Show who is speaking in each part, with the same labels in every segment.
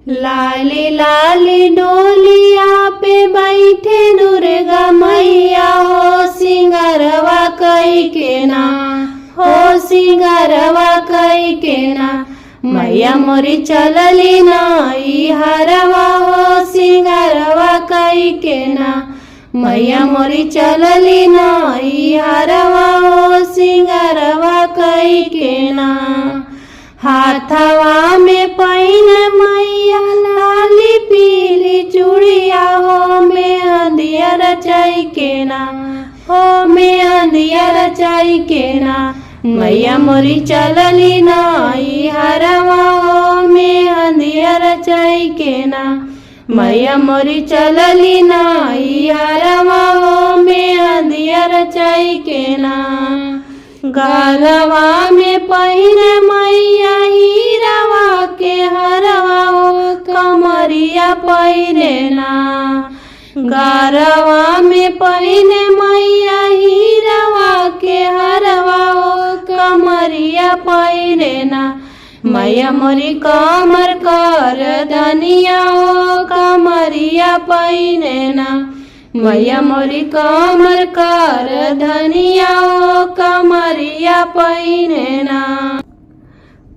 Speaker 1: लाली लाली डोलिया पे बैठे दुर्गा मैया हो सिंगारवा कई के ना, हो सिंगारवा कई के ना। मैया मोरी चलली ना ई हरवा हो सिंगारवा कई के ना। मैया मोरी चलली ना ई हरवा हो सिंगारवा कई के ना। हाथवा में पहिन मैया लाली पीली चूड़िया हो मेहंदिया रचाई के ना, हो मेहंदिया रचाई के ना। मैया मोरी चलली ना ई हरवा हो मेहंदिया रचाई के ना। मैया मोरी चलली ना ई हरवा हो मेहंदिया रचाई के ना। गलवा में पहिन मैया हीरावा के हरवा हो कमरिया पहिरे ना। गरवा में पहिन मैया हीरावा के हरवा हो कमरिया पहिरे ना। मैया मोरी कमर कर धनिया हो कमरिया पहिरे ना। मैया मोरी कमर कर धनिया हो कमरिया पहिरे ना।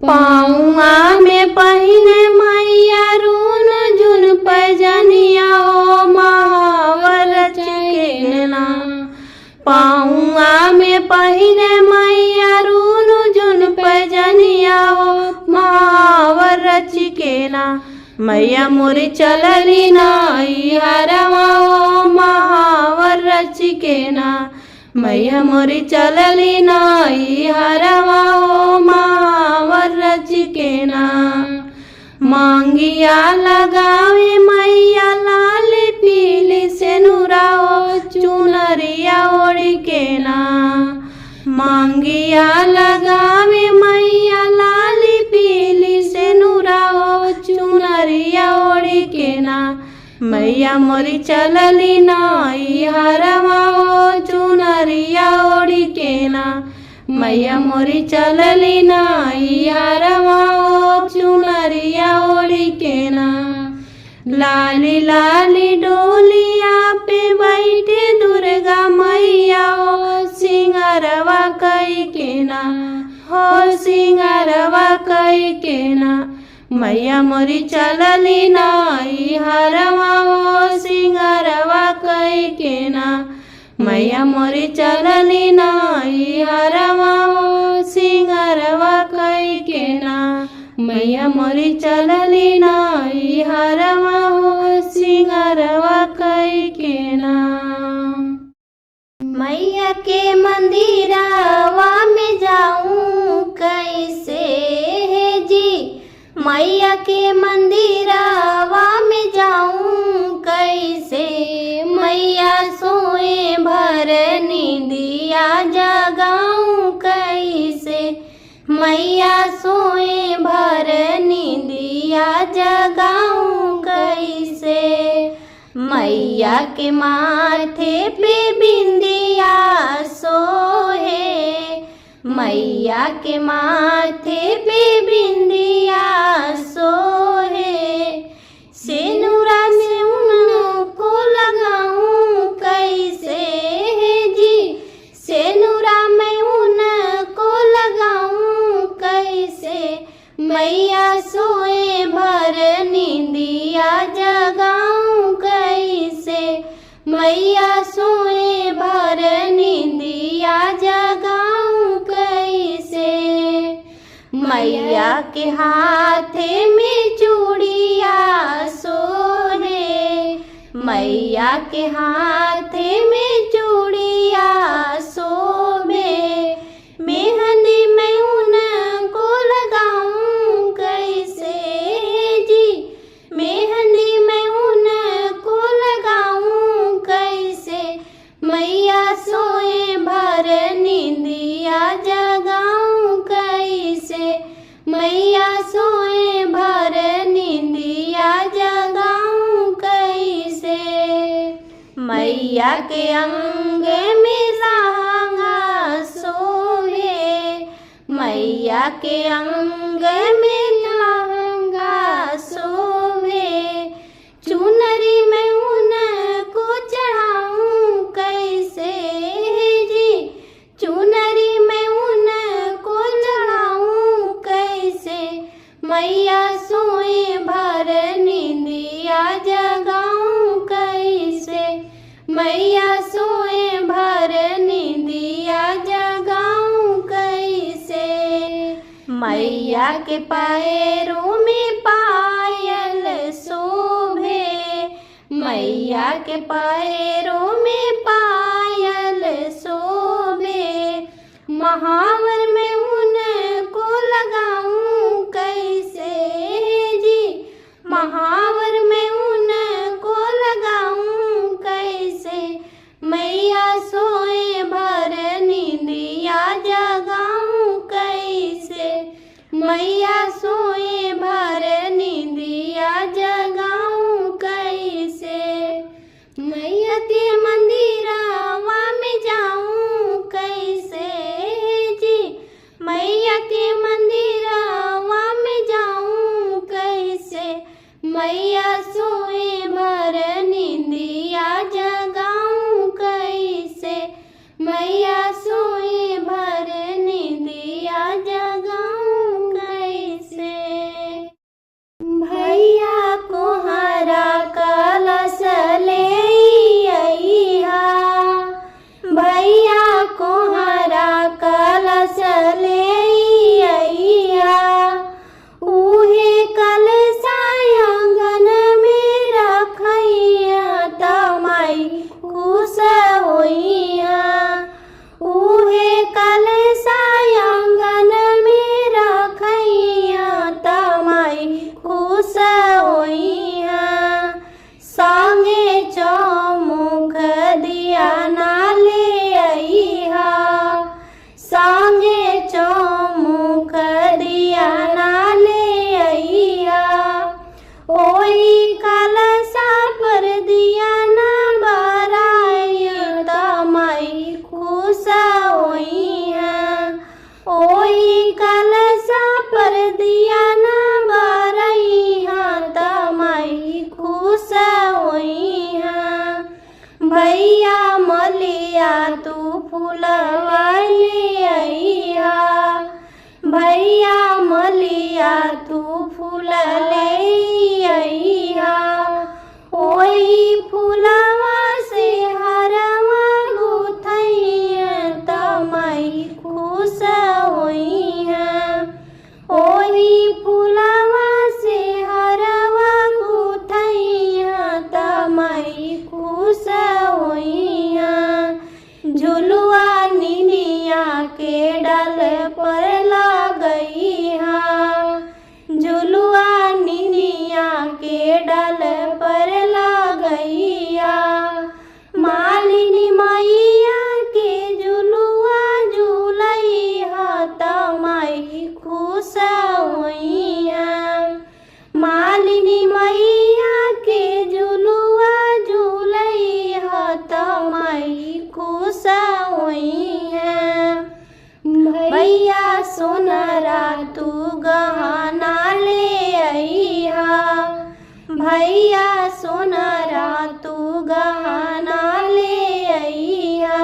Speaker 1: पाँवा में पहिने मैया रून जुन पैजनिया हो महावर के ना। पाँवा में पहिने मैया रून जुन पैजनिया हो महावर के ना। मैया मोरी चलली ना ई हरवा हो महावर के ना। मैया मोरी चलली ना ई हरवा हो महावर के ना। मांगिया लगावे मैया लाल पीली सेनुरा हो चुनरिया ओढ़ी के ना। मांगिया लगावे मैया लाल पीली सेनुरा हो चुनरिया ओढ़ी के ना। मैया मोरी चलली ना ई हरवा हो चुनरिया ओढ़ी के ना। मैया मोरी चलली ना ई हरवा हो चुनरिया ओढ़ी के ना। लाली लाली डोलिया पे बैठे दुर्गा मैया हो सिंगारवा कई के ना, हो सिंगारवा कई के ना। मैया मोरी चलली ना ई हरवा हो सिंगारवा कई के ना। मैया मोरी चलली ना ई हरवा हो सिंगारवा कई के ना। मैया मोरी चलली ना ई हरवा हो सिंगारवा कई के ना। मैया के मंदिरवा में जाऊं कैसे है जी। मैया के मंदिरवा में जाऊं कैसे। मैया सोए भर नींदिया जगाऊं कैसे। मैया सोए भर नींदिया जगाऊं कैसे। मैया के माथे पे बिंदिया सोहे। मैया के माथे पे बिंदिया सोहे। सेनुरा में उनको लगाऊं कैसे है जी। सेनुरा में उनको लगाऊं कैसे। मैया सोए भर नींदिया जगाऊं कैसे। मैया सोए भर नींदिया जगाऊं कैसे। मैया के हाथे में चूड़िया सोहे। मैया के हाथे में चूड़िया सोबे। मेहंदी मैं उनको लगाऊं कैसे जी। मेहंदी मैं उनको लगाऊं कैसे। मैया सोए भर नींदिया जगाऊं कैसे। मैया सोए भर नींदिया जगाऊं कैसे। मैया के अंग में लहंगा सोहे। मैया के अंग में लहंगा सोहे। मैया सोए भर नींदिया जगाऊं कैसे। मैया के पैरों में पायल शोभे, मैया के पैरों में पायल शोभे। महावर में उनको लगाऊं कैसे जी, महावर में उनको लगाऊं कैसे। मैया सोए भर नींदिया जगाऊं कैसे, मैया सोए भर नींदिया जगाऊं कैसे। मैया के मंदिरवा में जाऊं कैसे जी, मैया के मंदिरवा में जाऊं कैसे। मैया सोए भर नींदिया जगाऊं कैसे, मैया सोए भर नींदिया जगाऊं कैसे। भैया कोहरा कलश ले अइहा, भैया कोहरा कलश ले अइहा। उहे कलशा आंगन में रखइहा त माई खुश होइहा। उहे कलशा आंगन में रखइहा त माई खुश होइहा। संगे चौमुख दिया ना ले अइहा, संगे चौमुख दिया ना ले अइहा। ओही कलशा पर दिया ना बराइहा त माई खुश होइहा। ओही कलशा पर दिया ना बराइहा त माई खुश होइहा। भैया मलिया तू फूलवा ले अइहा, भैया मलिया तू फूल ले अइहा। ओही फूलवा से हरवा गुथइहा त माई खुश होइहा। ओही फूलवा से हरवा गुथइहा त माई खुश होइहा। झुलुआ निनिया के डाल पर लगइहा, झुलुआ निनिया के डाल पर लगइहा। मालिनी मैया के झुलुआ झुलइहा त माई खुश होइहा। मालिनी मैया के झुलुआ झुलइहा त माई खुश होइहा। भैया सोनरा तू गहना ले अइहा, भैया सोनरा तू गहना ले अइहा।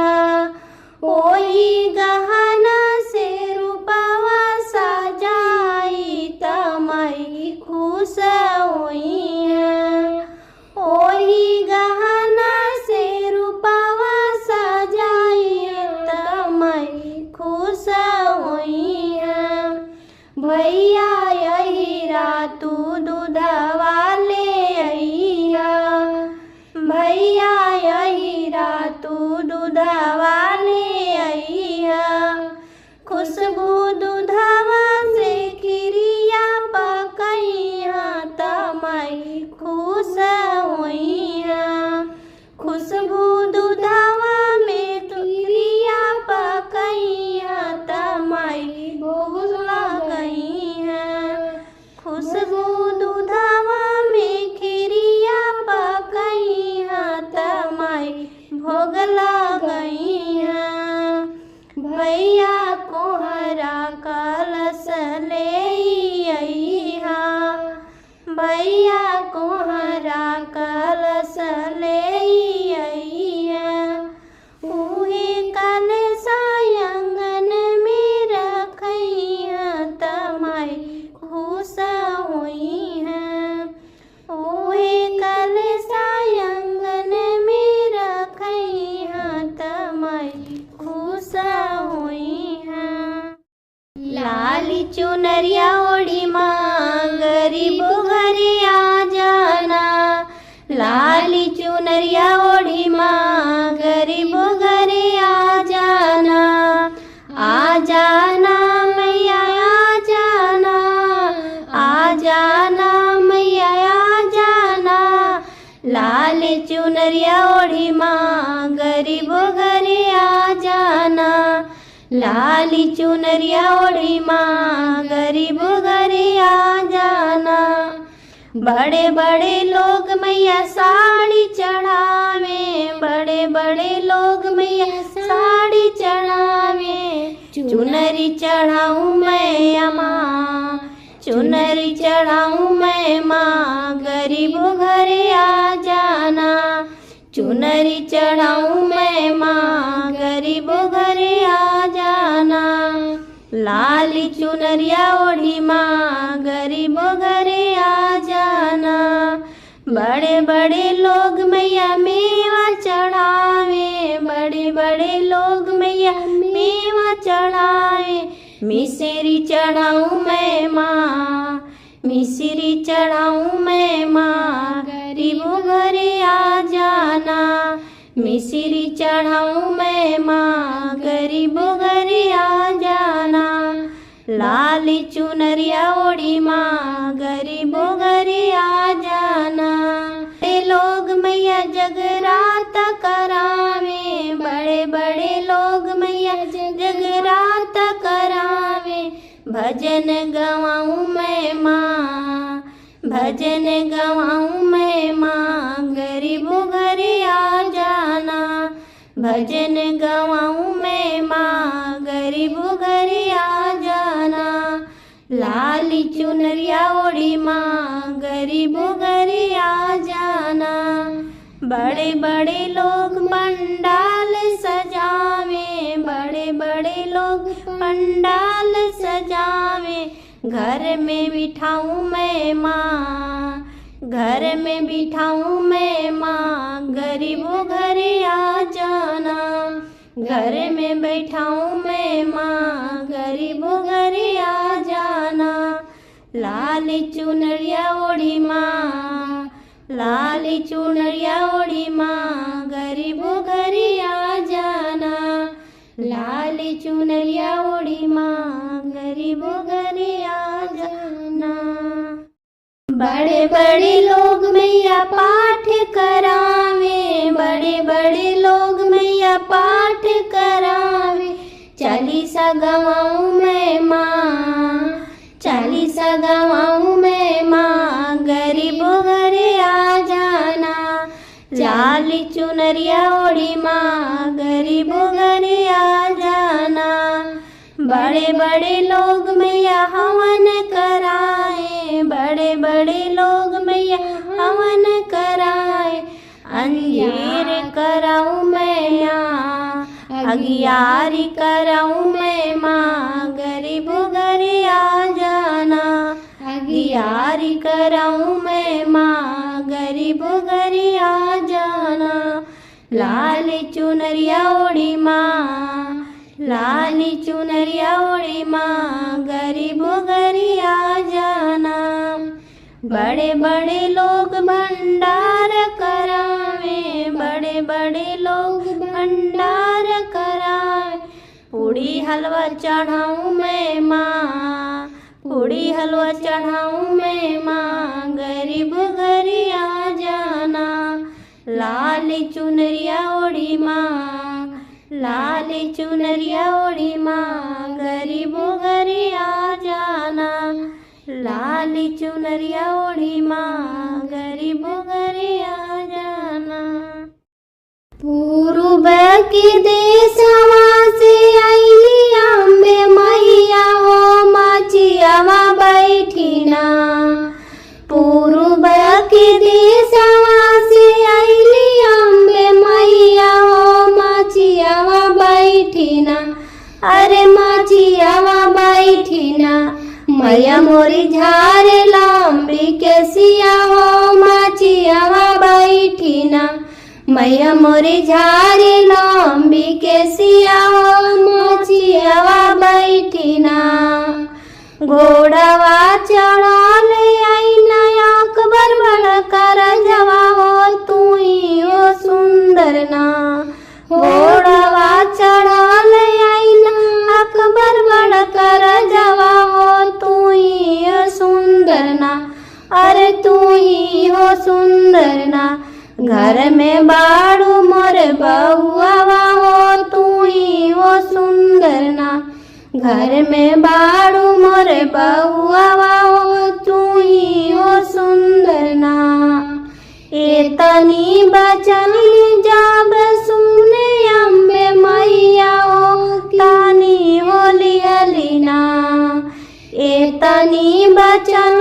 Speaker 1: ओही गहना से रूपवा सजाई त माई खुश होइहा। ओही गहना से रूपवा सजाई त माई खुश होइहा। भैया अहिरा तू दूधवा ले अइहा, भैया अहिरा तू दूधवा ले अइहा। खुशबू दूधवा से खिरिया पकइहा त माई खुश होइहा। खुशबू दूधवा में तू खिरिया पकइहा त माई भोग लगइहा। खुशबू दूधवा में खिरिया पकइहा त माई भोग लगइहा। भैया कोहरा कलश ले अइहा, भैया कोहरा कलश ले अइहा। उहे कलशा आंगन में रखइहा त माई खुश होइहा। उहे कलशा आंगन में रखइहा लाल चुनरिया ओढ़ी माँ गरीबों घरे आ जाना। लाल चुनरिया ओढ़ी माँ गरीबों घरे आ जाना। बड़े बड़े लोग मैया साड़ी चढ़ावे, बड़े बड़े लोग मैया साड़ी चढ़ावे। चुनरी चढ़ाऊँ मैं माँ, चुनरी चढ़ाऊँ मैं माँ गरीबों घरे आ जाना। चुनरी चढ़ाऊँ मैं माँ गरीबों घरे आ जाना। लाल चुनरिया ओढ़ी माँ गरीबों घरे आ जाना। बड़े बड़े लोग मैया मेवा चढ़ावे, बड़े बड़े लोग मैया मेवा चढ़ावे। मिसरी चढ़ाऊँ मैं माँ, मिसरी चढ़ाऊँ मैं माँ गरीबों घरे आ जाना। मिसरी चढ़ाऊँ मैं माँ गरीबों घरे आ जाना। लाल चुनरिया ओढ़ी माँ गरीबों घरे आ जाना। बड़े लोग मैया जगराता करावे, बड़े बड़े लोग मैया जगराता करावे। भजन गवाऊँ मैं माँ, भजन गवाऊँ मैं माँ गरीबों घरे आ जाना। भजन गवाऊँ मैं माँ गरीबों घरे आ जाना। लाल चुनरिया ओढ़ी माँ गरीबों घरे आ जाना। बड़े बड़े लोग पंडाल सजावे, बड़े बड़े लोग पंडाल सजावे। घर में बिठाऊँ मैं माँ, घर में बिठाऊँ मैं माँ गरीबों घरे आ जाना। घर में बैठाऊँ मैं माँ गरीबों घरे आ जाना। लाल चुनरिया ओढ़ी माँ, लाल चुनरिया ओढ़ी माँ गरीबों घरे आ जाना। लाल चुनरिया ओढ़ी माँ गरीबों घरे आ जाना। बड़े बड़े लोग मैया पाठ करावे, बड़े बड़े लोग मैया पाठ करावे। चालीसा गवाऊँ मैं माँ, चालीसा गवाऊँ मैं माँ गरीबों घरे आ जाना। लाल चुनरिया ओढ़ी माँ गरीबों घरे आ जाना। बड़े बड़े लोग मैया हवन कराए, बड़े बड़े लोग मैया हवन कराए। अंजीर कराऊँ मैं माँ, अगियारी कराऊँ मैं माँ गरीबों घरे आ जाना। अगियारी कराऊँ मैं माँ गरीबों घरे आ जाना। लाल चुनरिया ओढ़ी माँ, लाल चुनरिया ओढ़ी माँ गरीबों घरे आ जाना। बड़े बड़े लोग भंडार करावे, बड़े बड़े लोग भंडार करावे। पूड़ी हलवा चढ़ाऊँ मैं माँ, पूड़ी हलवा चढ़ाऊँ मैं माँ गरीबों घरे आ जाना। लाल चुनरिया ओढ़ी माँ, लाल चुनरिया ओढ़ी माँ गरीबों घरे आ जाना। लाल चुनरिया ओढ़ी माँ गरीबों घरे आ जाना। पूर्व के देशवा से आईली अम्बे मैया हो माचियावा बैठिना। पूर्व के देशवा से आईली अम्बे मैया हो माचियावा बैठिना। अरे माचियावा बैठिना। मैया मोरी झारे लंबी केसिया हो माचियावा बैठिना। मैया मोरी झारे लंबी केसिया हो माचियावा बैठिना। घोड़ावा चढ़ल आईना अकबर बड़ कर जवा हो तू ही हो सुंदर ना। घोड़ावा चढ़ल आईना अकबर बड़ कर जवा हो तू ही हो सुंदर ना। अरे तू ही हो सुंदर ना। घर में बाड़ू मोर बहुआ हो तू ही हो सुंदर ना। घर में बाड़ू मोर बहुआ हो तू ही हो सुंदर ना। एतनी बचन जाब सुने अम्बे मैया हो तानी होली अलीना। एतनी बचन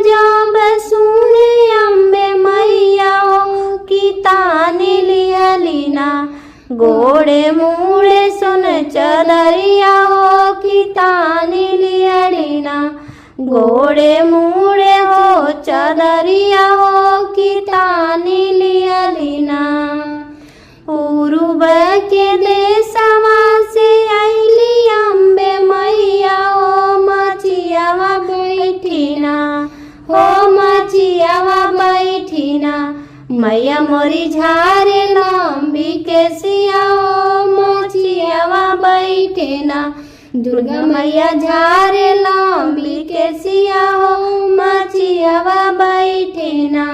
Speaker 1: जाब सुने अम्बे मैया हो की तानी लियलीना। गोड़े मूड़े सुन चदरिया हो की तानी लियलीना। गोड़े मूड़े हो चदरिया हो की तानी लियलीना। पूर्व के देशवा से आइली अम्बे मैया हो मचियावा बैठीना। हो मचियावा बैठीना। मैया मोरी झारे लंबी के सिया हो मचियावा बैठीना। दुर्गा मैया झारे लंबी के सिया हो मचियावा बैठीना।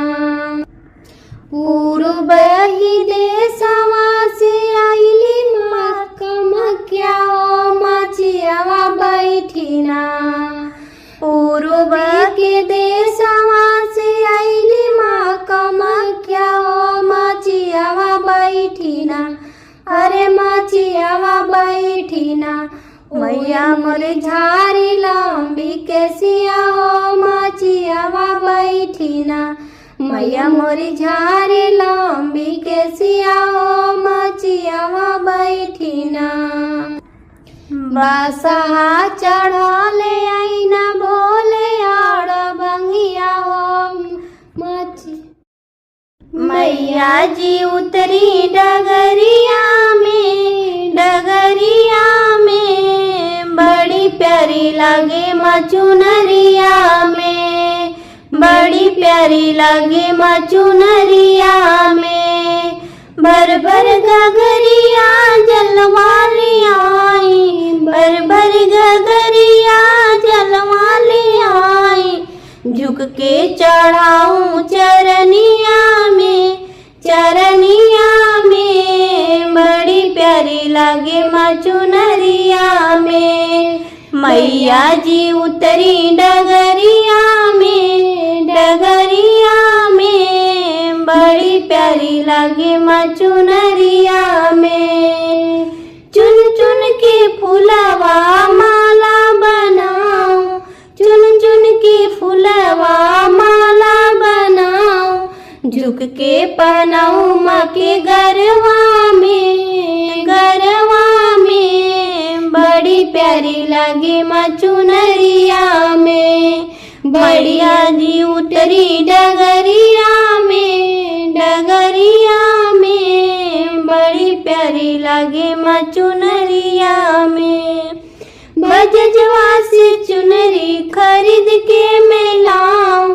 Speaker 1: पूर्व ही देशवा से आइली माँ कामाख्या हो मचियावा बैठीना। पूर्व के देशवा से आइली माँ कामाख्या हो मचियावा बैठीना। अरे मचियावा बैठीना। मैया मोरे झारी लंबी के सिया हो मचियावा बैठीना। मैया मोरी झारी लंबी के सिया हो मचियावा बैठीना। बसहा चढ़ले आईना भोले आड़ बंगिया हो मची। मैया जी उतरी डगरिया में। डगरिया में बड़ी प्यारी लगे मचुनरिया में। बड़ी प्यारी लगे मचुनरिया में। भर भर गगरिया जलवाली आई। भर भर गगरिया जलवाली आई। झुक के चढ़ाऊं चरनिया में। चरनिया में बड़ी प्यारी लगे मचुनरिया में। मैया जी उतरी डगरिया में। डगरिया में बड़ी प्यारी लगे मचुनरिया में। चुन चुन के फूलवा माला बनाओ। चुन चुन के फूलवा माला बनाओ। झुक के पहनाऊ माँ के गरवा में। गरवा में बड़ी प्यारी लगे मचुनरिया में। बढ़िया जी उतरी डगरिया में। डगरिया में बड़ी प्यारी लगे मचुनरिया में। बजजवा से चुनरी खरीद के मैं लाऊं।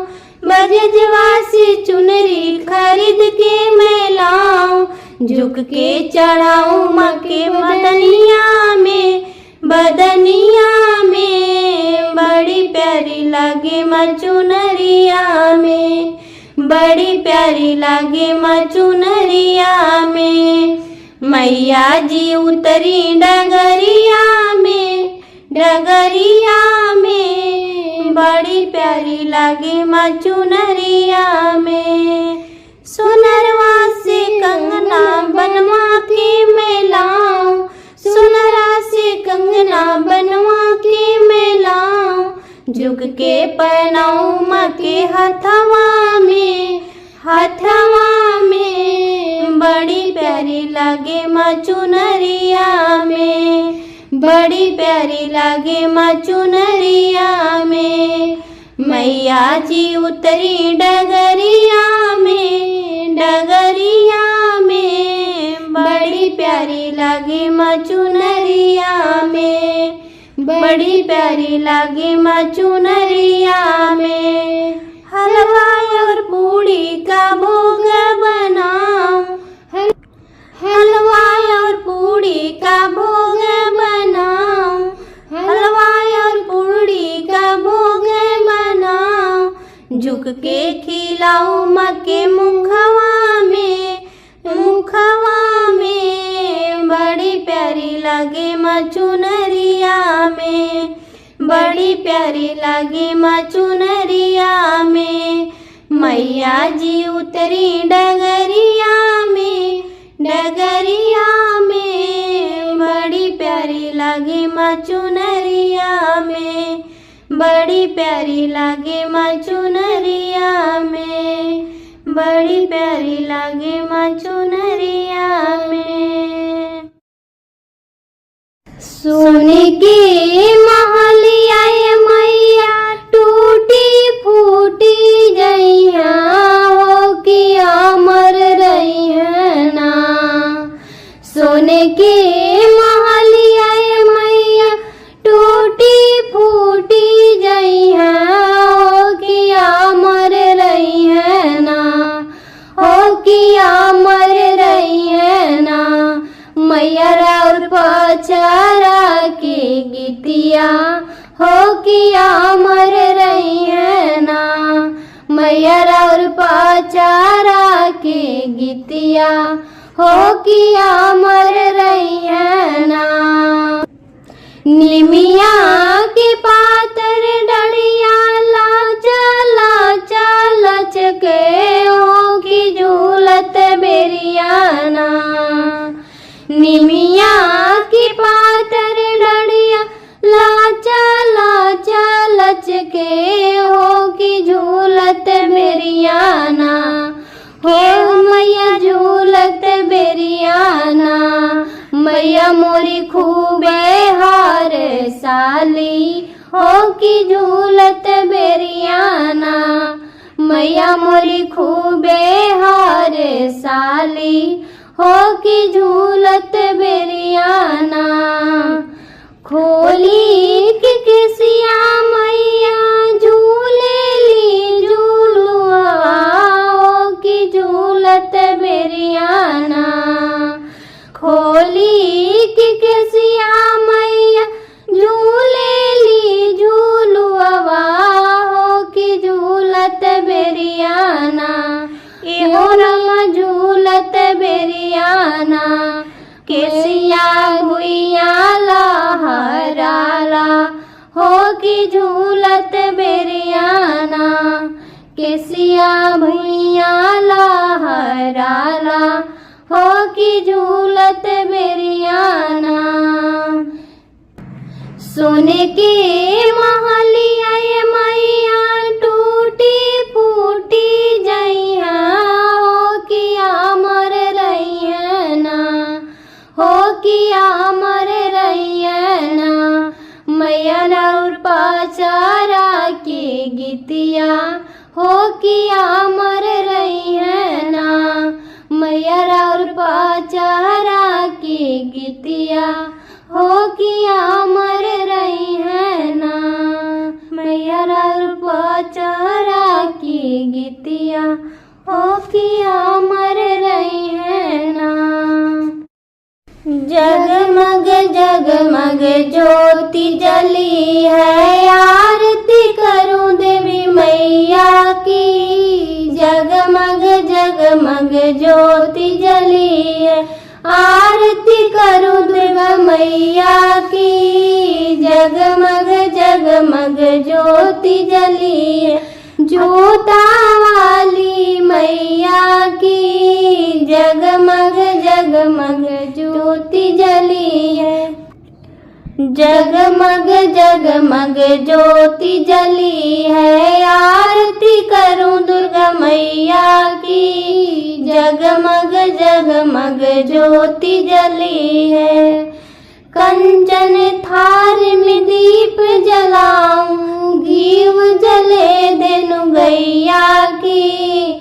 Speaker 1: बजजवा से चुनरी खरीद के मैं लाऊं। झुक के चढ़ाऊं माँ के बदनिया में। बदनिया में बड़ी प्यारी लगे मचुनरिया में। बड़ी प्यारी लगे मचुनरिया में। मैया जी उतरी डगरिया में। डगरिया में बड़ी प्यारी लगे मचुनरिया में। सुनरवा से कंगना बनवा के मैं लाऊं। सुनरा से कंगना बनवा के मैं लाऊं। झुक के पहनाऊं माँ के हथवा में। हथवा में बड़ी प्यारी लगे मचुनरिया में। बड़ी प्यारी लगे मचुनरिया में। मैया जी उतरी डगरिया में। डगरिया में बड़ी प्यारी लगे मचुनरिया में। बड़ी प्यारी लगे मचुनरिया में। हलवा और पूड़ी का भोग बनाओ। हलवा और पूड़ी का भोग बनाओ। हलवा और पूड़ी का भोग बनाओ। झुक के खिलाऊं माँ के मुखवा में। माँ चुनरिया में, बड़ी प्यारी लागे माँ चुनरिया में। मैया जी उतरी डगरिया में, डगरिया में, बड़ी प्यारी लागे माँ चुनरिया में, बड़ी प्यारी लागे माँ चुनरिया में, बड़ी प्यारी लागे माँ चुनरिया में। सोने के महलिया मैया टूटी फूटी जइया, हो कि अमर रही ना। सोने के महलिया मैया टूटी फूटी जइया, हो कि अमर रही ना, हो कि अमर रही ना। मैया और पचारा के गीतिया, हो कि अमर रही ना। मैया और पचारा के गीतिया, हो कि अमर रही ना। निमिया के पातर डढ़िया लाचा लाचा लचके, हो कि झूलत बेरियाना। निमिया की पातर डढ़िया लाचा लाचा लचके, हो कि झूलत बेरियाना। हो मैया झूलत बेरियाना। मैया मोरी खूबे हार साली, हो कि झूलत बेरियाना। मैया मोरी खूबे हार साली, हो कि झूलत बेरियाना। खोली के केसिया मैया झूलेली झूलुआ, हो कि झूलत बेरियाना। खोली के केसिया मैया झूलेली झूलुआ, हो कि झूलत बेरियाना। एहो रंग झूलत बेरियाना। केसिया भुइया लहराला, हो कि झूलत बेरियाना। केसिया भुइया लहराला, हो कि झूलत बेरियाना। सोने के महलिया मैया टूटी फूटी जइया, हो कि अमर रही ना, हो कि अमर रही ना। मैया और पचारा के गीतिया, हो कि अमर रही ना। मैया और पचारा के गीतिया, हो कि अमर रही ना। मैया और पचारा के गीतिया, हो कि अमर रही ना। जगमग जगमग ज्योति जली है, आरती करूं देवी मैया की। जगमग जगमग ज्योति जली है, आरती करूं दुर्गा मैया की। जगमग जगमग ज्योति जली है, जोता वाली मैया की। जगमग जगमग ज्योति जली है, जगमग जगमग ज्योति जली है, आरती करूं दुर्गा मैया की। जगमग जगमग ज्योति जली है, कंचन थार में दीप जलाऊं, घीव जले देनु गैया की।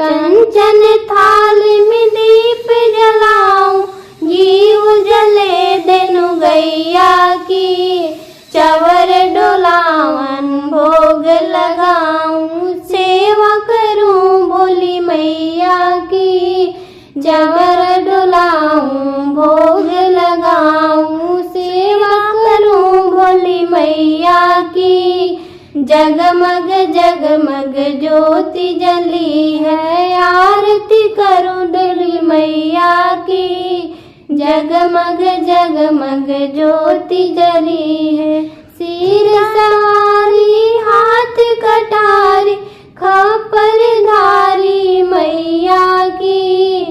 Speaker 1: कंचन थाल में दीप जलाऊं, घीव जले देनु गैया की। चवर डोलावन भोग लगाऊं, सेवा करूं भोली मैया की। चवर डोलाऊं भोग लगाऊं, सेवा करूं भोली मैया की। जगमग जगमग ज्योति जली है, आरती करूं दुर्गा मैया की। जगमग जगमग ज्योति जली है। सिर सवारी हाथ कटारी खपर धारी मैया की।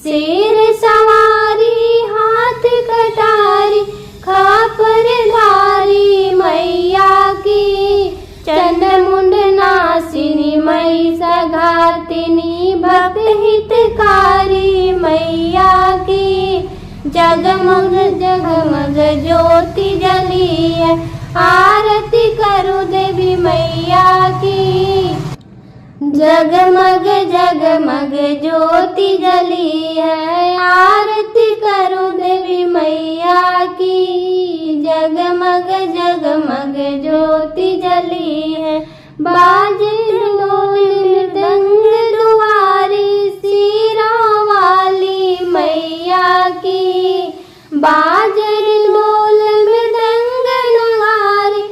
Speaker 1: सिर सवारी हाथ कटारी खपर धारी मैया की। चंड मुंड नासिनी महिषघातिनी भक्त हितकारी मैया की। जगमग जगमग ज्योति जली है। आरती करो देवी मैया की। जगमग जगमग ज्योति जली है। आरती करो देवी मैया की। जगमग जगमग ज्योति जली है। बाजे ढोल मृदंग दुआरी सिरों वाली मैया की। बाजे ढोल मृदंग दुआरी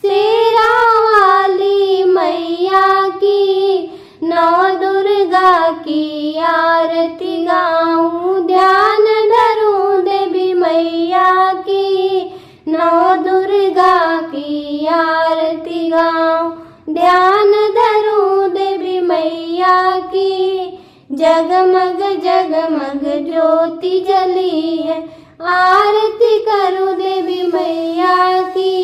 Speaker 1: सिरों वाली मैया की। नौ दुर्गा की आरती गाऊं ध्यान धरूं देवी मैया की। नौ दुर्गा की आरती गाऊं ध्यान धरूं देवी मैया की। जगमग जगमग ज्योति जली है। आरती करूं देवी मैया की।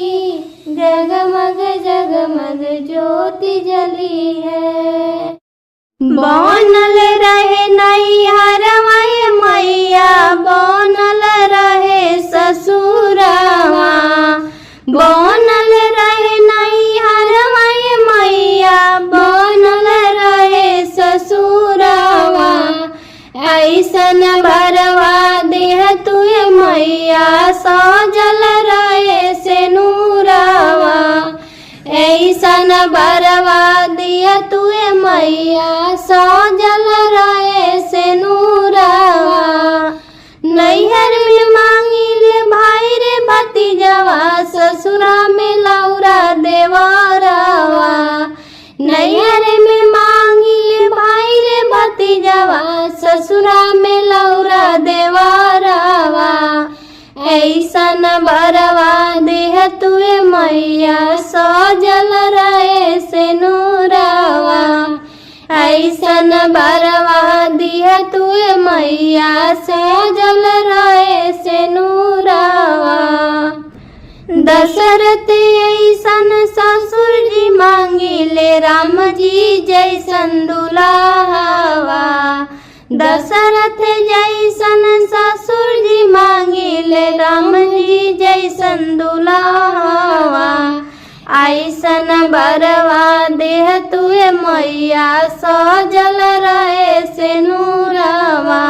Speaker 1: जगमग जगमग ज्योति जली है। बनल रहे नैहरवा मैया बनल रहे ससुरवा। बनल रहे नैहरवा मैया बनल रहे ससुरवा। ऐसन भरवा देह तुए मैया सजल रहे सेनुरवा। ऐसन भरवा दिया तुए मैया सजल रहे सेनुरवा। नैहर में मांगिले भाई रे भतीजवा ससुरा में लौरा देवरवा। नैहर में मांगिले भाई रे भतीजवा ससुरा में लौरा देवरवा। ऐसन भरवा देह तुए मैया सजल रहे सेनुरवा। ऐसन भरवा दिया तुए मैया सजल रहे सेनुरवा। दशरथ ऐसन ससुर जी मांगिले राम जी जैसन दुल्हवा। दशरथ जैसन ससुर जी मांगिले राम जी जैसन दुल्हवा। ऐसन भरवा देह तुए मैया सजल रहे सेनुरवा।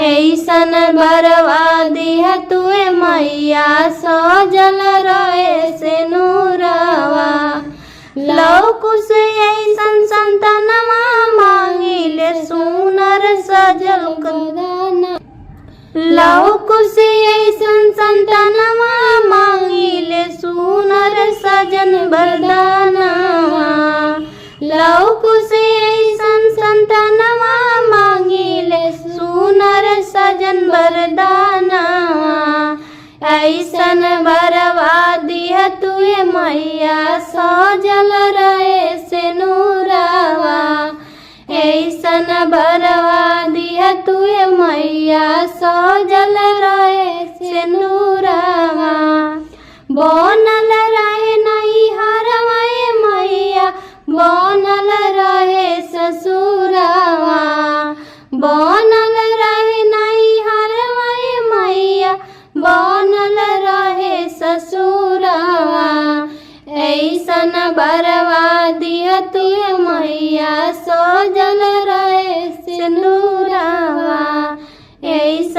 Speaker 1: ऐसन भरवा देह तुए मैया सजल रहे सेनुरवा। लौकुश ऐसन संतनमा मांगिले सुनर सजल गगना। लौकुश ऐसन संतनमा मांगिले सुनर सजन वरदानवा। लौकुश ऐसन संतनमा मांगिले सुनर सजन वरदानवा। ऐसन भरवा दिया तुए मैया सजल रहे सेनुरवा। ऐसन भरवा दिया तुए मैया सजल रहे सेनुरवा। बनल रहे नैहरवा मैया बनल रहे ससुरवा। बनल रहे नैहरवा मैया बनल रहे ससुरवा। ऐसन भरवा दिया तुए मैया सजल रहे सेनुरवा। ऐसा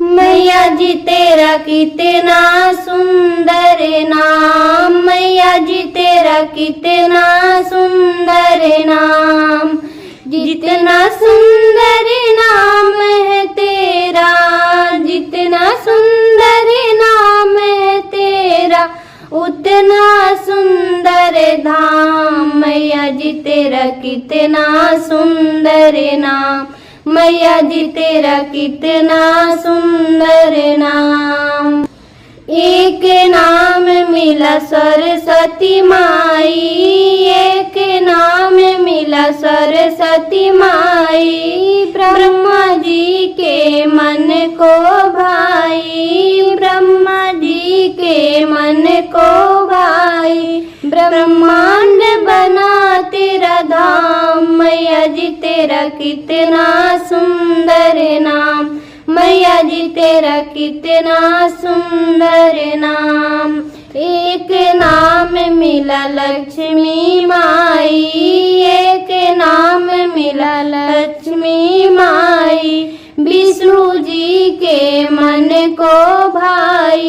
Speaker 1: मैया जी तेरा कितना सुंदर नाम। मैया जी तेरा कितना सुंदर नाम। जितना सुंदर नाम है तेरा जितना सुंदर नाम है तेरा उतना सुंदर धाम। मैया जी तेरा कितना सुंदर नाम। मैया जी तेरा कितना सुंदर नाम। एक नाम मिला सरस्वती माई, एक नाम मिला सरस्वती माई। ब्रह्मा जी के मन को भाई, ब्रह्मा जी के मन को भाई। ब्रह्मांड बना तेरा धाम, मैया जी तेरा कितना सुंदर नाम। मैया जी तेरा कितना सुंदर नाम। एक नाम मिला लक्ष्मी माई, एक नाम मिला लक्ष्मी माई। विष्णु जी के मन को भाई,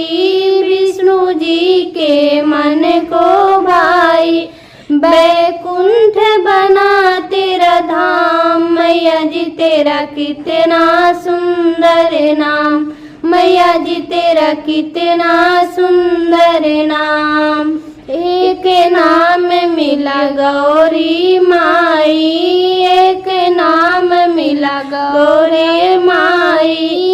Speaker 1: विष्णु जी के मन को भाई। बैकुंठ बना तेरा धाम, मैया जी तेरा कितना सुंदर नाम। मैया जी तेरा कितना सुंदर नाम। एक नाम मिला गौरी माई, एक नाम मिला गौरी माई।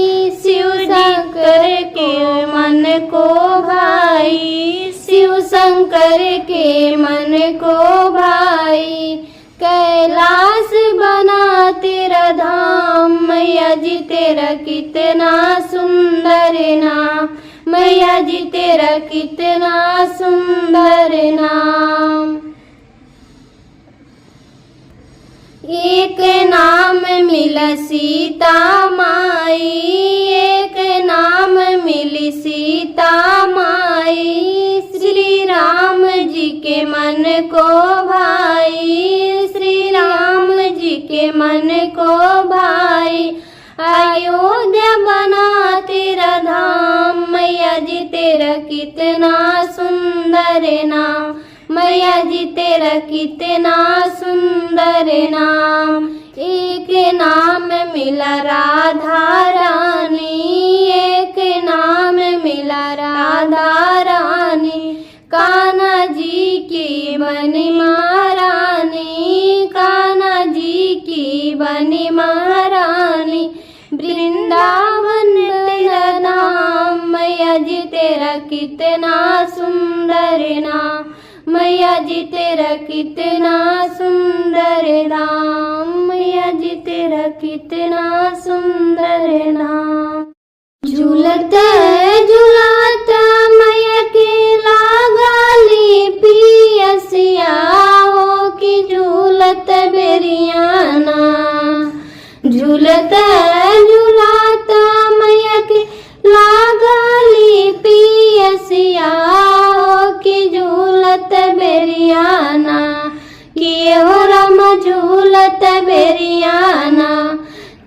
Speaker 1: शिव शंकर के मन को भाई, शिव शंकर के मन को भाई। कैलाश बना तेरा धाम, मैया जी तेरा कितना सुंदर नाम। मैया जी तेरा कितना सुंदर नाम। एक नाम मिला सीता माई, एक नाम मिली सीता माई। श्री राम जी के मन को भाई, श्री राम जी के मन को भाई। अयोध्या बना तेरा धाम, मैया जी तेरा कितना सुंदर नाम। मैया जी तेरा कितना सुंदर नाम। एक नाम मिला राधा रानी, एक नाम मिला राधा रानी। कान्हा जी की बनी महारानी, कान्हा जी की बनी महारानी। वृंदावन तेरा नाम, मैया जी तेरा कितना सुंदर नाम। मैया जी तेरा कितना सुंदर नाम। मैया जी तेरा कितना सुंदर नाम। झूलता झूलता मैया के लागली पियसिया हो कि झूलत बेरियाना। झूलता झूलता मैया के लागली पियसिया हो कि झूलत बेरियाना। कि हो राम झूलत बेरियाना।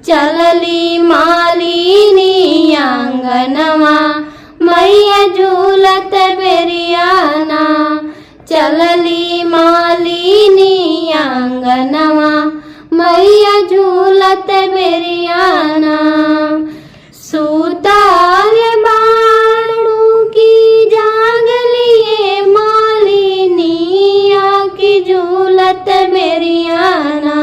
Speaker 1: चलली मालिनी आंगनवा, मैया झूलत बेरियाना। चलली मालिनी आंगनवा, मैया झूलत बेरियाना। सुतार बाणू की जागलिए मालिनी आकी झूलत बेरियाना।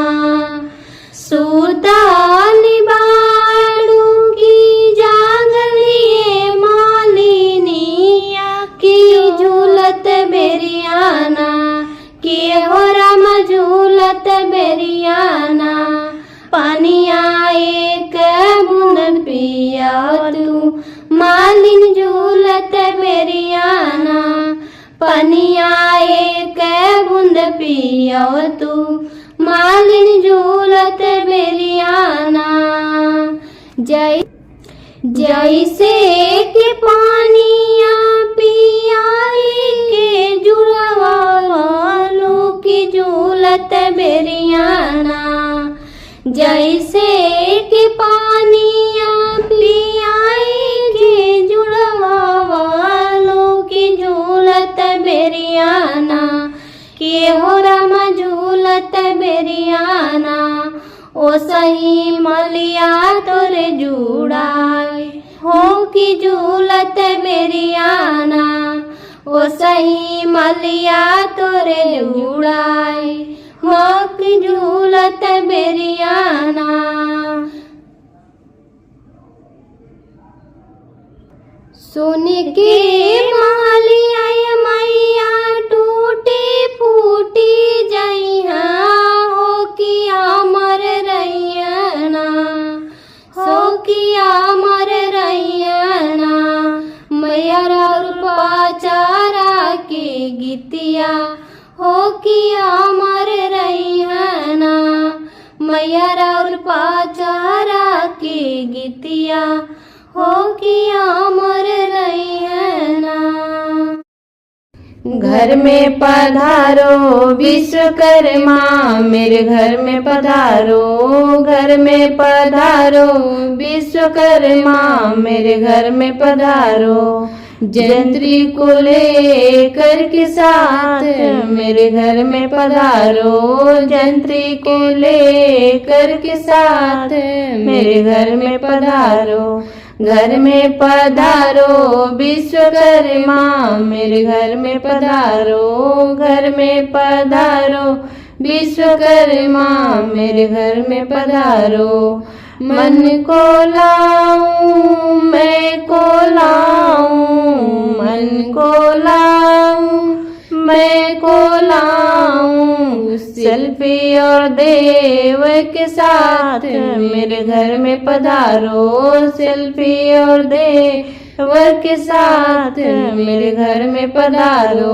Speaker 1: सुतार बाणू की जागलिए मालिनी आकी झूलत बेरियाना। के हो राम झूलत बेरियाना। पानिया एक बूंद पिया तू, मालिन झूलत बेरियाना। पानिया एक बूंद पिया तू, मालिन झूलत बेरियाना। जैसे के पानिया पियाई के जुड़वा वालों की झूलत बेरियाना। जैसे के पानिया पियाई के जुड़वा वालों की झूलत बेरियाना। के हो राम झूलत बेरियाना। ओ सही मलिया तोरे जुड़ाई हो कि झूलत बेरियाना। ओ सही मलिया तोरे जुड़ाई हो कि झूलत बेरियाना। सोने के मालिया मैया टूटी फूटी जइहा हो किया मर रैयना हो किया मर रैयना मैया और पाचारा के गीतिया हो किया मर रैयना मैया और पाचारा के गीतिया हो किया मर रैयना। घर में पधारो विश्वकर्मा मेरे घर में पधारो घर में पधारो विश्वकर्मा मेरे घर में पधारो जंत्री को लेकर के साथ मेरे घर में पधारो जंत्री को लेकर के साथ मेरे घर में पधारो घर में पधारो विश्वकर्मा मेरे घर में पधारो घर में पधारो विश्वकर्मा मेरे घर में पधारो मन को लाऊं मैं को लाऊं मन को लाऊं मैं को लाऊं सेल्फी और देव के साथ मेरे घर में पधारो सेल्फी और देव के साथ मेरे घर में पधारो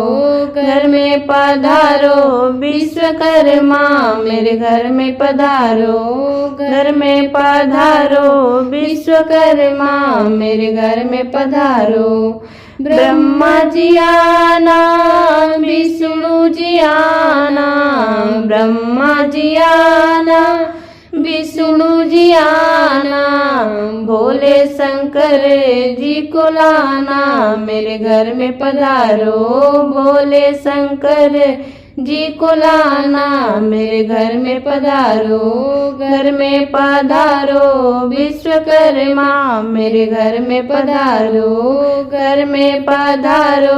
Speaker 1: घर में पधारो विश्वकर्मा मेरे घर में पधारो घर में पधारो विश्वकर्मा मेरे घर में पधारो ब्रह्मा जी आना विष्णु जी आना ब्रह्मा जी आना विष्णु जी आना भोले शंकर जी को लाना मेरे घर में पधारो भोले शंकर जी को लाना मेरे घर में पधारो घर में पधारो विश्वकर्मा मेरे घर में पधारो घर में पधारो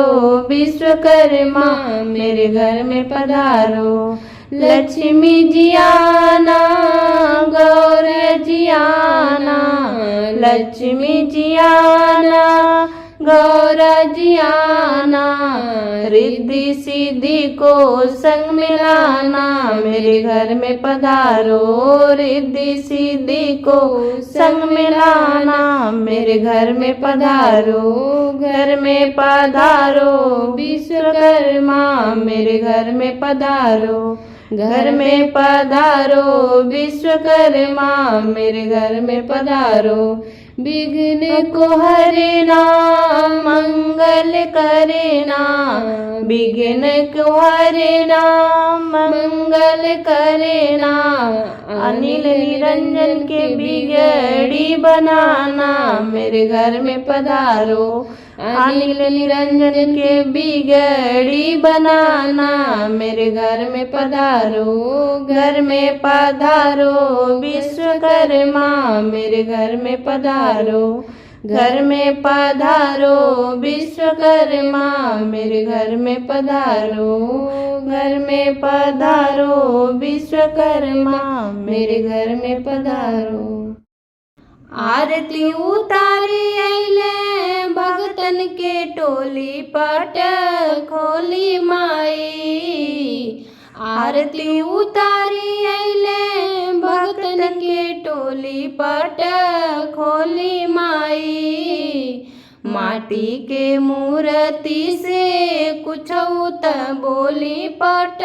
Speaker 1: विश्वकर्मा मेरे घर में पधारो लक्ष्मी जी आना गौर जी आना लक्ष्मी जी आना गौर जी आना रिद्धि सिद्धि को संग मिलाना मेरे घर में पधारो रिद्धि सिद्धि को संग मिलाना मेरे घर में पधारो घर में पधारो विश्वकर्मा मेरे घर में पधारो घर में पधारो विश्वकर्मा मेरे घर में पधारो विघ्न को हरना मंगल करना विघ्न को हरना मंगल करना अनिल निरंजन के बिगड़ी बनाना मेरे घर में पधारो अनिल निरंजन के बिगड़ी बनाना मेरे घर में पधारो घर में पधारो विश्वकर्मा मेरे घर में पधारो घर में पधारो विश्वकर्मा मेरे घर में पधारो घर में पधारो विश्वकर्मा मेरे घर में पधारो आरती उतारी अइले भगतन के टोली पट खोली माई आरती उतारी अइले भगतन के टोली पट खोली माई माटी के मूर्ति से कुछ त बोली पट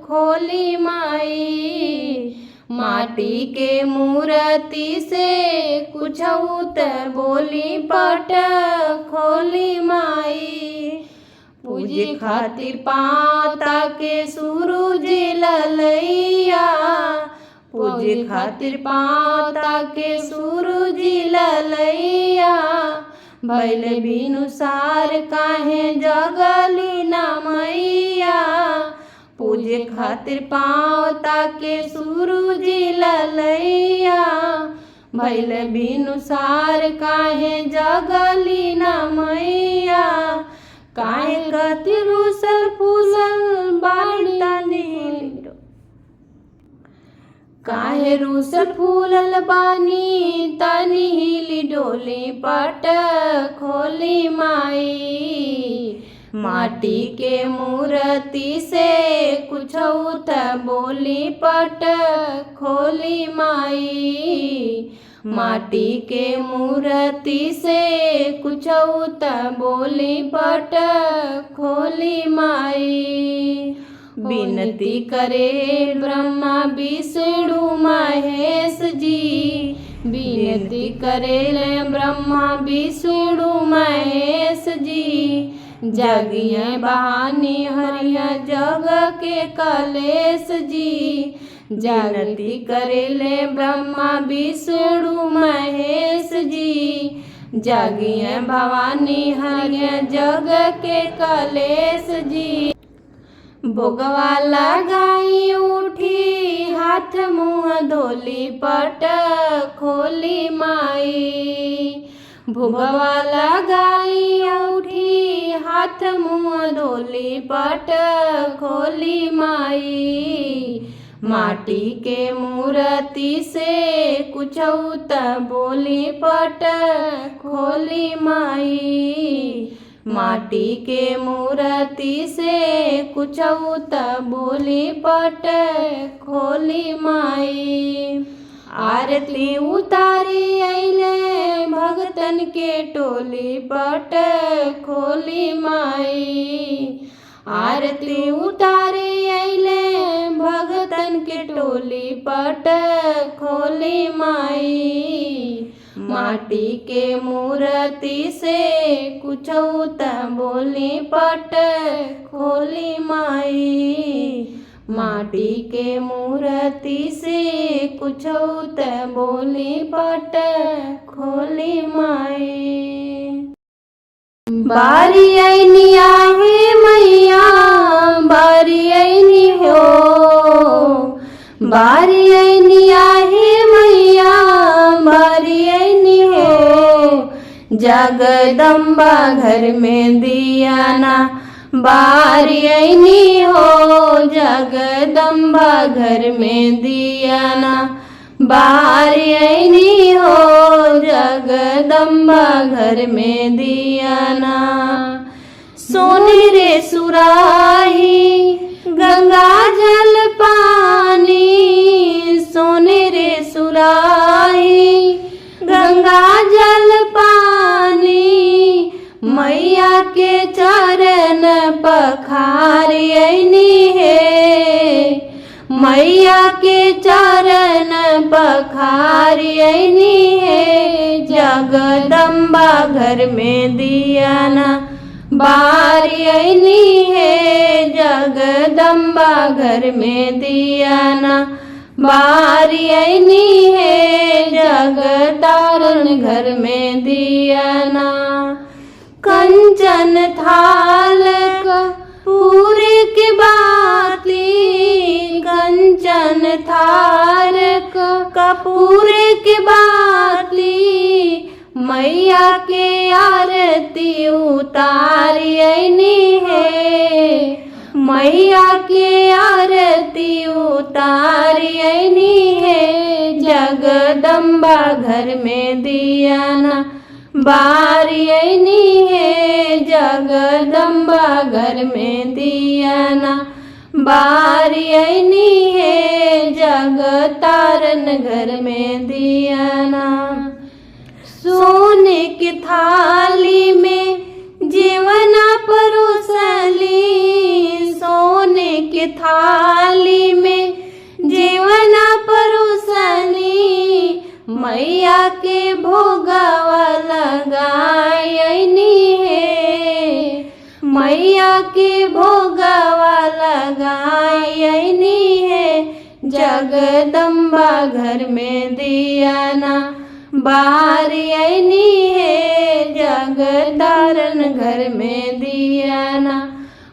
Speaker 1: खोली माई माटी के मूर्ति से कुछ त बोली पट खोली माई पूजे खातिर पाता के सूरज ललैया पूजे खातिर पाता के सूरज ललैया भैल बिनुसार काहे जगली ना मैया पूजे खातिर पाता के सूरज ललैया भैल बिनुसार काहे जगली ना मैया काहे कति रूसल फूसल बाड़ी काहे रूसल फूलल बानी तनी हिली डोली पट खोली माई। माटी के मूर्ति से कुछ त बोली पट खोली माई। माटी के मूर्ति से कुछ त बोली पट खोली माई। विनती करे ब्रह्मा विष्णु महेश जी। विनती करे ब्रह्मा विष्णु महेश जी। जागिए बहानी हरिया जग के कलेश जी। विनती करे ब्रह्मा विष्णु महेश जी। जागिए भवानी हरिया जग के कलेश जी। भोगवा लगाई उठी हाथ मुँह धोली पट खोली माई। भोगवा लगाई उठी हाथ मुँह धोली पट खोली माई। माटी के मूर्ति से कुछ त बोली पट खोली माई। माटी के मूर्ति से कुछ त बोली पट खोली माई। आरती उतारी अइले भगतन के टोली पट खोली माई। आरती उतारी अइले भगतन के टोली पट खोली माई। माटी के मूर्ति से कुछ त बोली पट खोली माई। माटी के मूर्ति से कुछ त बोली पट खोली माई। बारी आईनी आहे मैया बारी आईनी हो। बारी आईनी आहे मैया बारी आईनी हो। जगदम्बा घर में दिया ना बारी आईनी हो। जगदम्बा घर में दिया ना बारी आईनी हो। जगदम्बा घर में दिया ना। सोने रे सुराही गंगा जल पानी। सोने रे सुराही गंगा जल पानी। मैया के चरण पखारी आईनी है। मैया के चरण पखारी आईनी है। जगदम्बा घर में दिया ना बारी आईनी है। जगदम्बा घर में दिया ना बारी आईनी है। जगतारण घर में दिया ना। कंचन थाल पूरे के बाती। कंचन थाल कपूरे के बाती। मैया के आरती उतारी आईनी है। मैया के आरती उतारी आईनी है। जगदम्बा घर में दिया ना बारी आईनी है। जगदम्बा घर में दिया ना बारी आईनी है। जगतारण घर में दिया ना। सोने की थाली में जीवना परोसली। सोने की थाली में जीवना परोसली। मैया के भोगवा लगाई आईनी है। मैया के भोगवा लगाई आईनी है। जगदम्बा घर में दिया ना बारी आईनी है। जगतारण घर में दिया ना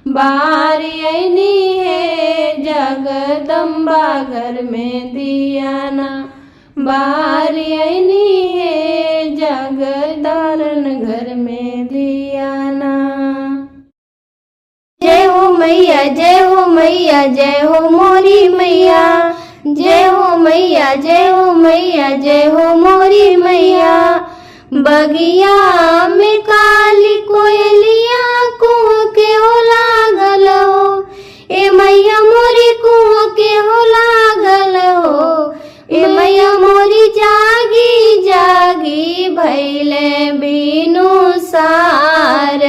Speaker 1: बारी आईनी है। जगदम्बा घर में दिया ना बारी आईनी है। जगतारण घर में दिया ना। जय हो मैया जय हो मैया जय हो मोरी मैया। जय हो मैया, जय हो मैया, जय हो मोरी मैया। बगिया में काली कोयलिया कुह के हो लागल हो, ए मैया मोरी कुह के हो लागल हो। ए मैया मोरी जागी जागी भैले बीनु सार,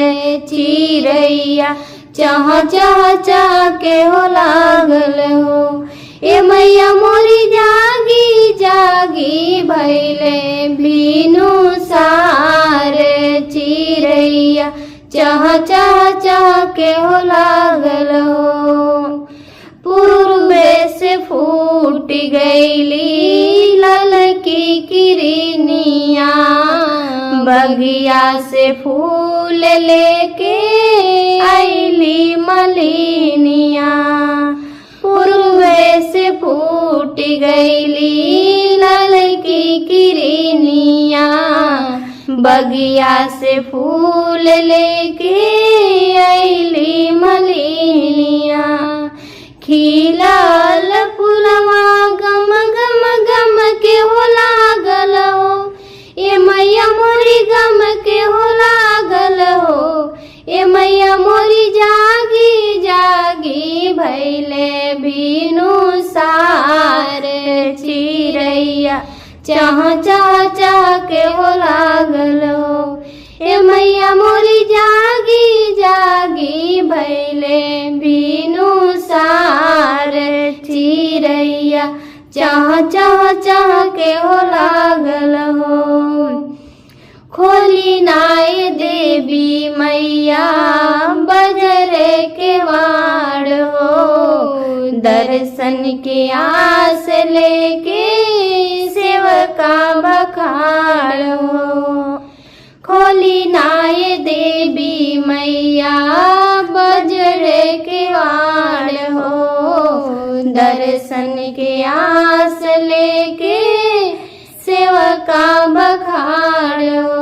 Speaker 1: चिरैया चह चह चह के हो लागल हो। ए मैया मोरी जागी जागी भैले बीनु सार, चिरैया चह चह चह के हो लागल हो। पूर्वे से फूट गईली ललकी किरनिया, बगिया से फूल लेके आईली मलिनिया। पूर्वे से फूट गईली ललकी किरनिया, बगिया से फूल लेके आईली मलिनिया। खिलल फुलवा गम गम गम के हो लागल हो, ए मैया मोरी गम के हो लागल हो। ए मैया मोरी जागी जागी भैले बीनु सार, चिरैया चह चह चह के हो लागल हो। ए मैया मोरी जागी जागी भैले बीनु सार, चिरैया चह चह चह के हो लागल हो। खोली नाय देवी मैया बजरे के वाड़ हो, दर्शन के आस लेके सेवका बखाड़ हो। खोली नाय देवी मैया बजरे के वाड़ हो, दर्शन के आस लेके सेवका बखाड़ हो।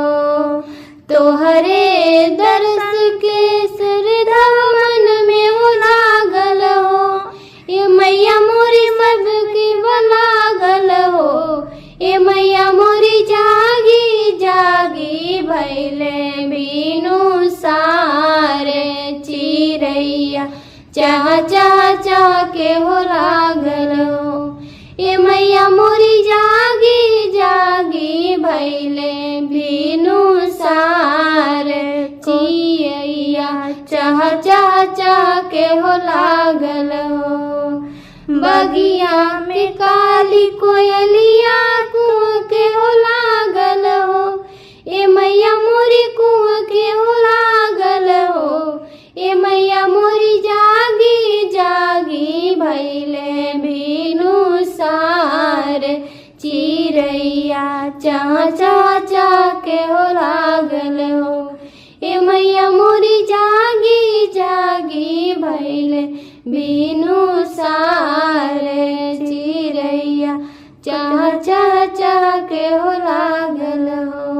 Speaker 1: तोहरे दर्श के श्रद्धा मन में हो लागल हो, ए मैया मोरी सबकी लागल हो। ए मैया मोरी जागी जागी भैले बीनु सार, चिरैया चह चह चह के हो लागल हो। ए मैया मोरी जागी जागी भैले बीनु सार, चिरैया चह चह चह के हो लागल हो। बगिया में काली कोयलिया कुह के हो लागल हो, ए मैया मोरी कुह के हो लागल हो। ए मैया मोरी जागी जागी भैले बीनु सार, चिरैया चह चह चह के हो लागल हो। ए मैया मोरी जागी जागी भैले बीनु सार, चिरैया चह चह चह के हो लागल हो।